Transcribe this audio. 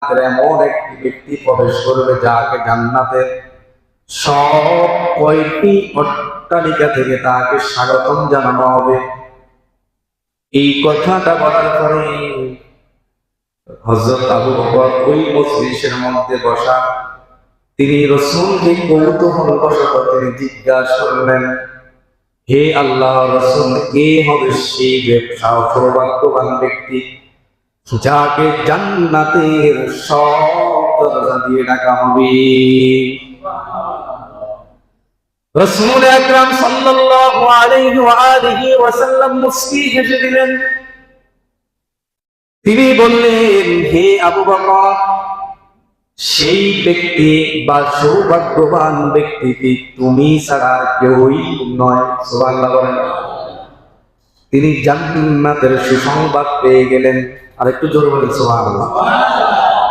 এমন একটি ব্যক্তি প্রবেশ করবে যাকে জান্নাতের সব কয়টি অট্টালিকা থেকে তাকে স্বাগতম জানানো হবে। এই কথাটা বলার পরে হযরত আবু বকর ওই মজলিসের মধ্যে বসা, তিনি রাসূলকে কৌতূহলবশত তিনি জিজ্ঞাসা করলেন, হে আল্লাহ রাসূল, কে হবে সেই সৌভাগ্যবান ব্যক্তি যাকে জান্নাতের সব দরজা দিয়ে ডাকা হবে? রাসূল আকরাম সাল্লাল্লাহু আলাইহি ওয়া আলিহি ওয়াসাল্লাম মুস্কি হেসে দিলেন। তিনি বললেন, হে আবু বকর, সেই ব্যক্তি বা সৌভাগ্যবান ব্যক্তিটি তুমি ছাড়া কেউই নয়। সুবহানাল্লাহ বলেন। তিনি জান্নাতের সুসংবাদ পেয়ে গেলেন। আর একটু জোরে বলেন সুবহানাল্লাহ।